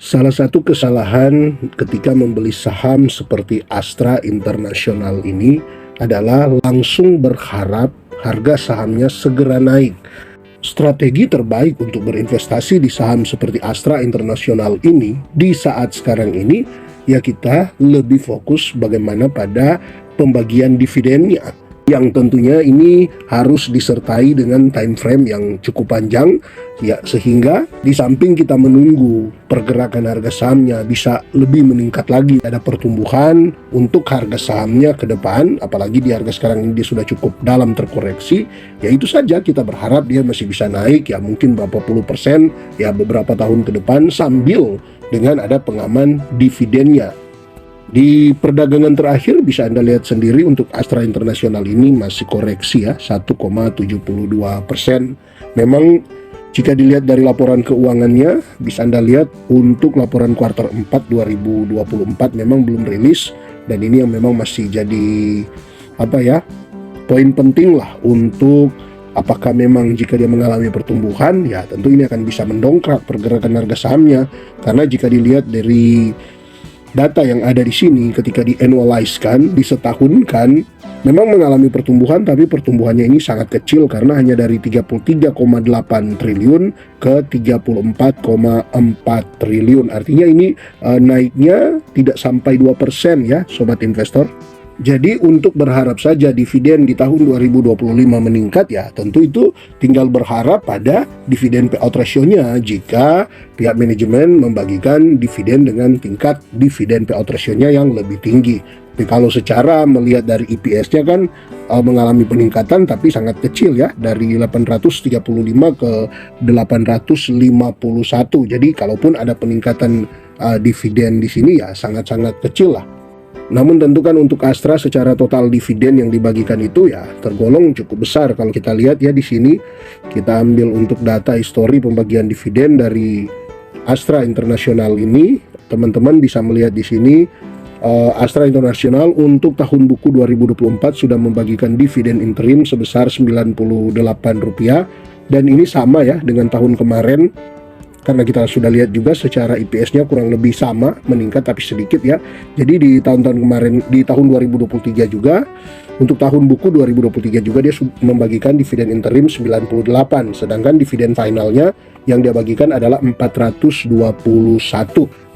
Salah satu kesalahan ketika membeli saham seperti Astra International ini adalah langsung berharap harga sahamnya segera naik. Strategi terbaik untuk berinvestasi di saham seperti Astra International ini di saat sekarang ini, ya kita lebih fokus bagaimana pada pembagian dividennya, yang tentunya ini harus disertai dengan time frame yang cukup panjang, ya, sehingga di samping kita menunggu pergerakan harga sahamnya bisa lebih meningkat lagi, ada pertumbuhan untuk harga sahamnya ke depan, apalagi di harga sekarang ini dia sudah cukup dalam terkoreksi, ya itu saja kita berharap dia masih bisa naik, ya mungkin berapa puluh persen, ya beberapa tahun ke depan, sambil dengan ada pengaman dividennya. Di perdagangan terakhir bisa Anda lihat sendiri untuk Astra International ini masih koreksi ya 1,72%. Memang jika dilihat dari laporan keuangannya bisa Anda lihat untuk laporan kuartal 4 2024 memang belum rilis, dan ini yang memang masih jadi poin penting lah untuk apakah memang jika dia mengalami pertumbuhan, ya tentu ini akan bisa mendongkrak pergerakan harga sahamnya, karena jika dilihat dari data yang ada di sini ketika di-annualize-kan, disetahunkan, memang mengalami pertumbuhan, tapi pertumbuhannya ini sangat kecil karena hanya dari 33,8 triliun ke 34,4 triliun. Artinya ini naiknya tidak sampai 2% ya sobat investor. Jadi untuk berharap saja dividen di tahun 2025 meningkat, ya tentu itu tinggal berharap pada dividen payout ratio-nya jika pihak manajemen membagikan dividen dengan tingkat dividen payout ratio-nya yang lebih tinggi. Tapi kalau secara melihat dari EPS-nya kan mengalami peningkatan tapi sangat kecil ya, dari 835 ke 851. Jadi kalaupun ada peningkatan dividen di sini ya sangat-sangat kecil lah. Namun tentu kan untuk Astra secara total dividen yang dibagikan itu ya tergolong cukup besar. Kalau kita lihat ya di sini kita ambil untuk data histori pembagian dividen dari Astra International ini, teman-teman bisa melihat di sini Astra International untuk tahun buku 2024 sudah membagikan dividen interim sebesar Rp98, dan ini sama ya dengan tahun kemarin. Karena kita sudah lihat juga secara IPS-nya kurang lebih sama, meningkat tapi sedikit ya. Jadi di tahun-tahun kemarin, di tahun 2023 juga, untuk tahun buku 2023 juga dia membagikan dividen interim 98, sedangkan dividen finalnya yang dia bagikan adalah 421.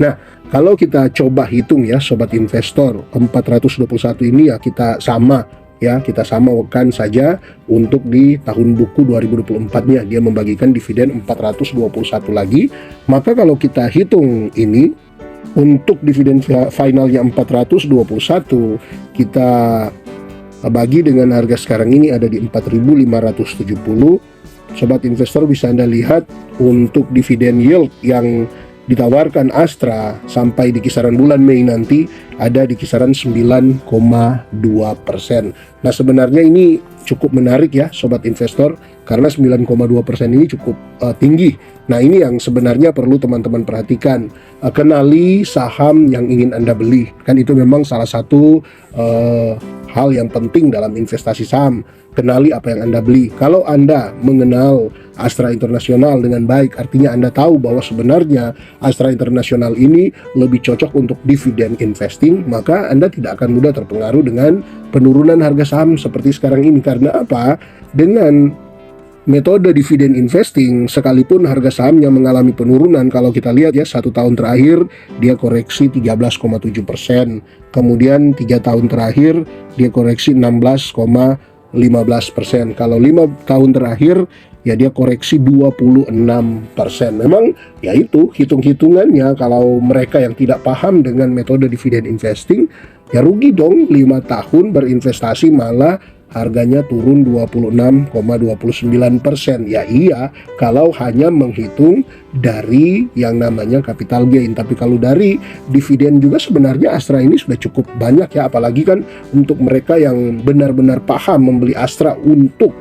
Nah, kalau kita coba hitung ya sobat investor, 421 ini ya kita samakan saja untuk di tahun buku 2024-nya dia membagikan dividen 421 lagi. Maka kalau kita hitung ini untuk dividen finalnya 421, kita bagi dengan harga sekarang ini ada di 4.570. Sobat investor bisa Anda lihat untuk dividen yield yang ditawarkan Astra sampai di kisaran bulan Mei nanti ada di kisaran 9,2%. Nah sebenarnya ini cukup menarik ya sobat investor, karena 9,2% ini cukup tinggi. Nah ini yang sebenarnya perlu teman-teman perhatikan. Kenali saham yang ingin Anda beli, kan itu memang salah satu hal yang penting dalam investasi saham. Kenali apa yang Anda beli. Kalau Anda mengenal Astra International dengan baik, artinya Anda tahu bahwa sebenarnya Astra International ini lebih cocok untuk dividen investing, maka Anda tidak akan mudah terpengaruh dengan penurunan harga saham seperti sekarang ini. Karena apa? Dengan metode dividen investing, sekalipun harga sahamnya mengalami penurunan, kalau kita lihat ya 1 tahun terakhir dia koreksi 13,7%, kemudian 3 tahun terakhir dia koreksi 16,15%. Kalau 5 tahun terakhir ya dia koreksi 26%. Memang ya itu hitung-hitungannya, kalau mereka yang tidak paham dengan metode dividen investing ya rugi dong, 5 tahun berinvestasi malah harganya turun 26,29%. Ya iya, kalau hanya menghitung dari yang namanya capital gain. Tapi kalau dari dividen juga sebenarnya Astra ini sudah cukup banyak ya, apalagi kan untuk mereka yang benar-benar paham membeli Astra untuk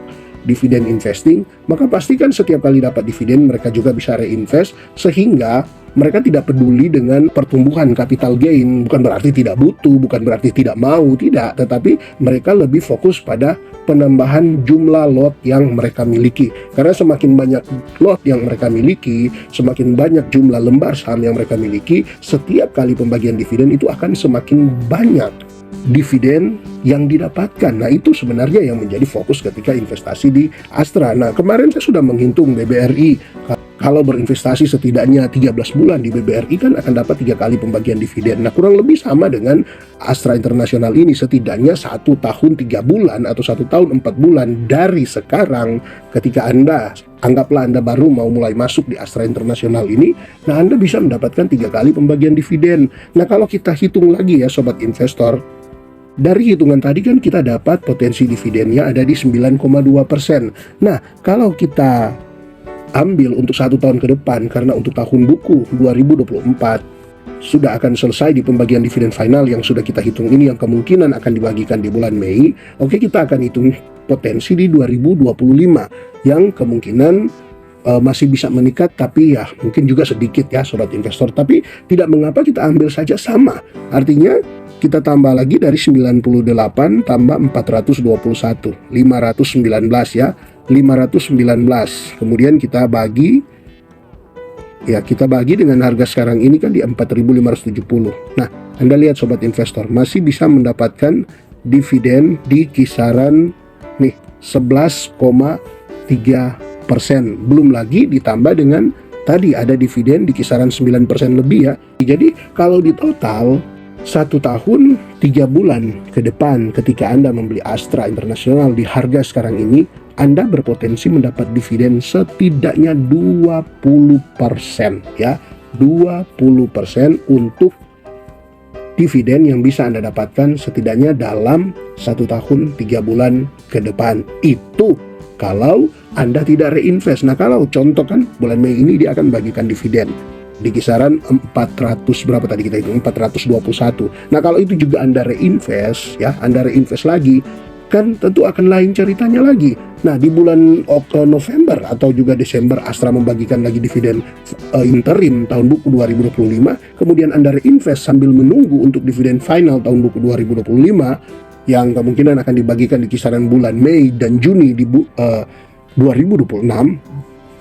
dividen investing, maka pastikan setiap kali dapat dividen mereka juga bisa reinvest, sehingga mereka tidak peduli dengan pertumbuhan capital gain. Bukan berarti tidak butuh, bukan berarti tidak mau, tidak, tetapi mereka lebih fokus pada penambahan jumlah lot yang mereka miliki. Karena semakin banyak lot yang mereka miliki, semakin banyak jumlah lembar saham yang mereka miliki, setiap kali pembagian dividen itu akan semakin banyak dividen yang didapatkan. Nah, itu sebenarnya yang menjadi fokus ketika investasi di Astra. Nah, kemarin saya sudah menghitung BBRI. Kalau berinvestasi setidaknya 13 bulan di BBRI kan akan dapat 3 kali pembagian dividen. Nah, kurang lebih sama dengan Astra Internasional ini, setidaknya 1 tahun 3 bulan atau 1 tahun 4 bulan dari sekarang. Ketika anggaplah Anda baru mau mulai masuk di Astra Internasional ini, nah Anda bisa mendapatkan 3 kali pembagian dividen. Nah, kalau kita hitung lagi ya sobat investor, dari hitungan tadi kan kita dapat potensi dividennya ada di 9,2%. Nah, kalau kita ambil untuk 1 tahun ke depan, karena untuk tahun buku 2024 sudah akan selesai di pembagian dividen final yang sudah kita hitung ini, yang kemungkinan akan dibagikan di bulan Mei. Oke, kita akan hitung potensi di 2025 yang kemungkinan masih bisa meningkat, tapi ya mungkin juga sedikit ya sobat investor. Tapi tidak mengapa kita ambil saja sama. Artinya kita tambah lagi dari 98 tambah 421, 519 ya. 519. Kemudian kita bagi dengan harga sekarang ini kan di 4.570. Nah, Anda lihat sobat investor, masih bisa mendapatkan dividen di kisaran nih 11,3%. Belum lagi ditambah dengan tadi ada dividen di kisaran 9% lebih ya. Jadi kalau di total 1 tahun 3 bulan ke depan ketika Anda membeli Astra Internasional di harga sekarang ini, Anda berpotensi mendapat dividen setidaknya 20% ya. 20% untuk dividen yang bisa Anda dapatkan setidaknya dalam 1 tahun 3 bulan ke depan. Itu kalau Anda tidak reinvest. Nah, kalau contoh kan bulan Mei ini dia akan bagikan dividen di kisaran 400 berapa tadi kita hitung, 421. Nah, kalau itu juga Anda reinvest ya, Anda reinvest lagi, kan tentu akan lain ceritanya lagi. Nah, di bulan November atau juga Desember Astra membagikan lagi dividen interim tahun buku 2025, kemudian Anda reinvest sambil menunggu untuk dividen final tahun buku 2025 yang kemungkinan akan dibagikan di kisaran bulan Mei dan Juni di 2026,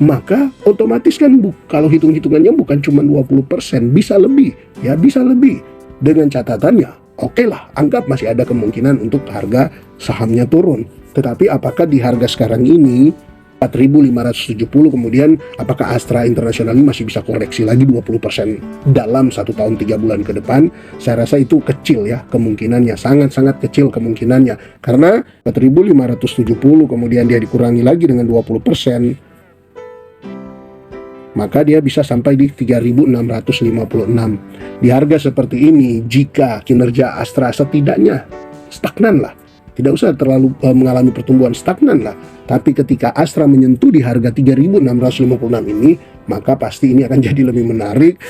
maka otomatis kan kalau hitung-hitungannya bukan cuma 20%, bisa lebih ya, bisa lebih. Dengan catatannya, oke lah, anggap masih ada kemungkinan untuk harga sahamnya turun. Tetapi apakah di harga sekarang ini 4.570, kemudian apakah Astra Internasional ini masih bisa koreksi lagi 20% dalam 1 tahun 3 bulan ke depan? Saya rasa itu kecil ya kemungkinannya, sangat-sangat kecil kemungkinannya. Karena 4.570 kemudian dia dikurangi lagi dengan 20%, maka dia bisa sampai di 3.656. Di harga seperti ini, jika kinerja Astra setidaknya stagnan lah, tidak usah terlalu mengalami pertumbuhan, stagnan lah, tapi ketika Astra menyentuh di harga 3.656 ini, maka pasti ini akan jadi lebih menarik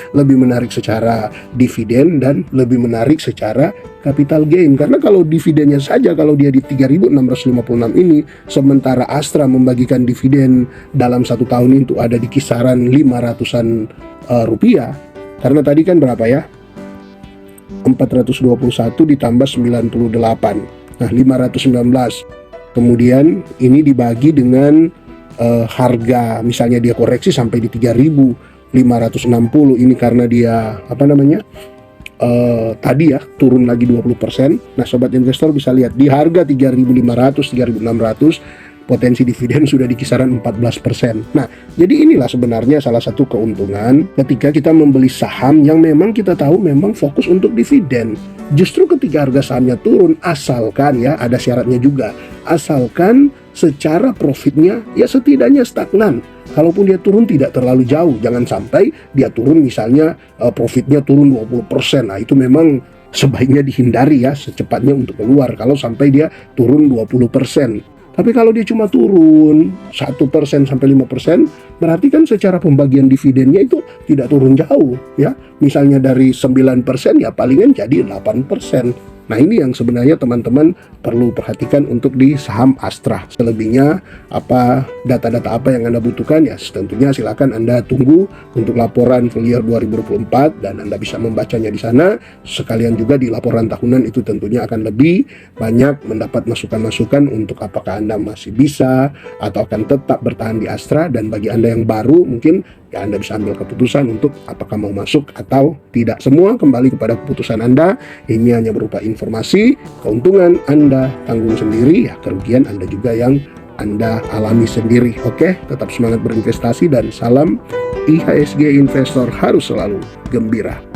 secara dividen dan lebih menarik secara capital gain. Karena kalau dividennya saja, kalau dia di 3.656 ini, sementara Astra membagikan dividen dalam 1 tahun itu ada di kisaran 500-an rupiah. Karena tadi kan berapa ya? 421 ditambah 98. Nah, 519. Kemudian ini dibagi dengan harga, misalnya dia koreksi sampai di 3.560. Ini karena dia tadi ya turun lagi 20%. Nah, sobat investor bisa lihat di harga 3.500, 3.600 potensi dividen sudah di kisaran 14%. Nah, jadi inilah sebenarnya salah satu keuntungan ketika kita membeli saham yang memang kita tahu memang fokus untuk dividen. Justru ketika harga sahamnya turun, asalkan ya ada syaratnya juga, asalkan secara profitnya ya setidaknya stagnan. Kalaupun dia turun tidak terlalu jauh, jangan sampai dia turun misalnya profitnya turun 20%. Nah, itu memang sebaiknya dihindari ya secepatnya untuk keluar kalau sampai dia turun 20%. Tapi kalau dia cuma turun 1% sampai 5%, berarti kan secara pembagian dividennya itu tidak turun jauh ya. Misalnya dari 9% ya palingan jadi 8%. Nah, ini yang sebenarnya teman-teman perlu perhatikan untuk di saham Astra. Selebihnya data-data apa yang Anda butuhkan ya tentunya silakan Anda tunggu untuk laporan full year 2024 dan Anda bisa membacanya di sana. Sekalian juga di laporan tahunan itu tentunya akan lebih banyak mendapat masukan-masukan untuk apakah Anda masih bisa atau akan tetap bertahan di Astra, dan bagi Anda yang baru mungkin ya Anda bisa ambil keputusan untuk apakah mau masuk atau tidak. Semua kembali kepada keputusan Anda. Ini hanya berupa informasi, keuntungan Anda tanggung sendiri, ya kerugian Anda juga yang Anda alami sendiri. Oke, tetap semangat berinvestasi dan salam IHSG Investor harus selalu gembira.